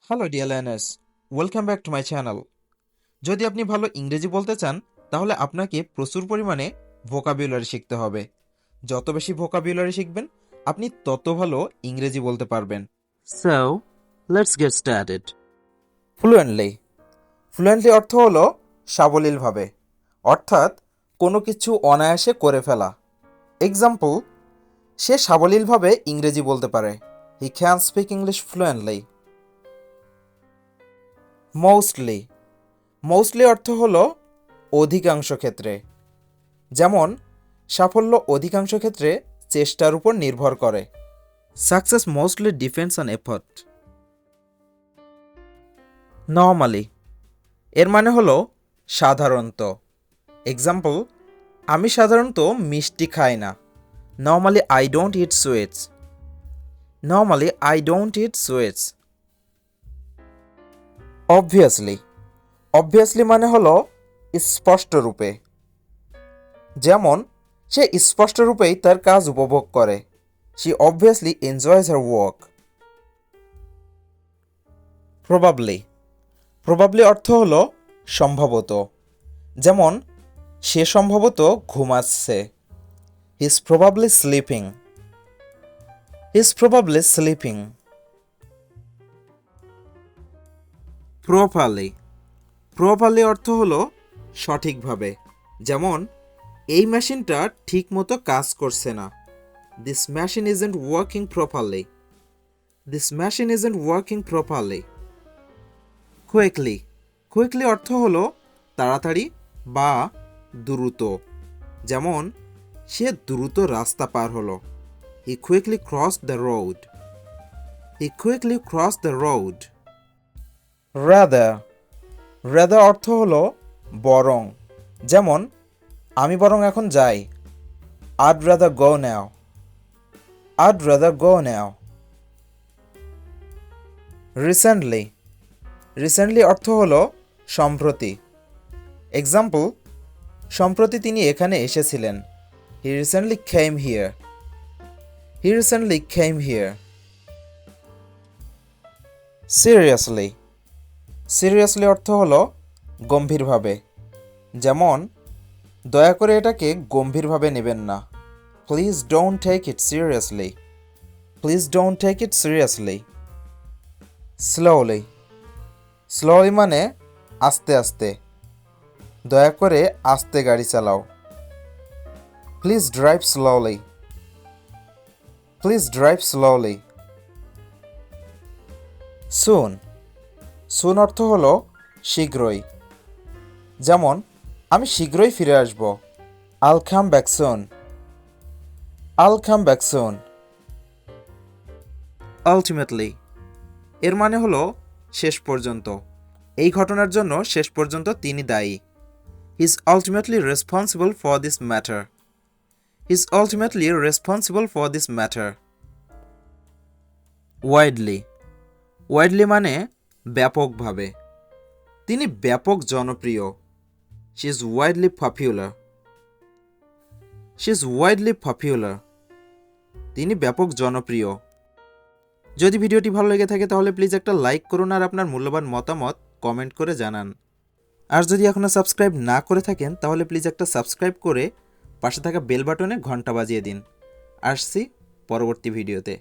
Hello dear learners, welcome back to my channel. যদি আপনি ভালো ইংরেজি বলতে চান তাহলে আপনাকে প্রচুর পরিমাণে ভোকাবুলারি শিখতে হবে। যত বেশি ভোকাবুলারি শিখবেন আপনি তত ভালো ইংরেজি বলতে পারবেন। So, let's get started. Fluently fluently অর্থ হলো সাবলীলভাবে, অর্থাৎ কোনো কিছু অনায়াসে করে ফেলা। এক্সাম্পল, সে সাবলীলভাবে ইংরেজি বলতে পারে। He can speak English fluently. Mostly mostly অর্থ হলো অধিকাংশ ক্ষেত্রে, যেমন সাফল্য অধিকাংশ ক্ষেত্রে চেষ্টার উপর নির্ভর করে। Success mostly depends on effort. Normally এর মানে হলো সাধারণত। এক্সাম্পল, আমি সাধারণত মিষ্টি খাই না। Normally I don't it sweets. Normally I don't it sweets. Obviously obviously মানে হলো স্পষ্ট রূপে, যেমন সে স্পষ্ট রূপেই তার কাজ উপভোগ করে। She obviously enjoys her work. Probably probably অর্থ হলো সম্ভবত, যেমন সে সম্ভবত ঘুমাচ্ছে। He is probably sleeping. He is probably sleeping. Properly properly অর্থ হলো সঠিকভাবে, যেমন এই মেশিনটা ঠিক মতো কাজ করছে না। This machine isn't working properly. This machine isn't working properly. Quickly quickly অর্থ হলো তাড়াতাড়ি বা দ্রুত, যেমন সে দ্রুত রাস্তা পার হলো। He quickly crossed the road. He quickly crossed the road. Rather rather অর্থ হলো বরং, যেমন আমি বরং এখন যাই। I'd rather go now. I'd rather go now. Recently recently অর্থ হলো সম্প্রতি। এক্সাম্পল, সম্প্রতি তিনি এখানে এসেছিলেন। He recently came here. He recently came here. Seriously seriously অর্থ হলো গম্ভীরভাবে, যেমন দয়া করে এটাকে গম্ভীরভাবে নেবেন না। Please don't take it seriously. Please don't take it seriously. Slowly slowly মানে আস্তে আস্তে, দয়া করে আস্তে গাড়ি চালাও। Please drive slowly. Please drive slowly. Soon soon অর্থ হলো শীঘ্রই, যেমন আমি শীঘ্রই ফিরে আসব। I'll come back soon. I'll come back soon. Ultimately এর মানে হলো শেষ পর্যন্ত। এই ঘটনার জন্য শেষ পর্যন্ত তিনি দায়ী। He is ultimately responsible for this matter. He is ultimately responsible for this matter. Widely widely মানে ব্যাপকভাবে। তিনি ব্যাপক জনপ্রিয়। She is widely popular. She is widely popular. তিনি ব্যাপক জনপ্রিয়। যদি ভিডিওটি ভালো লেগে থাকে তাহলে প্লিজ একটা লাইক করুন আর আপনার মূল্যবান মতামত কমেন্ট করে জানান। আর যদি এখনও সাবস্ক্রাইব না করে থাকেন তাহলে প্লিজ একটা সাবস্ক্রাইব করে পাশে থাকা বেল বাটনে ঘন্টা বাজিয়ে দিন। আসছি পরবর্তী ভিডিওতে।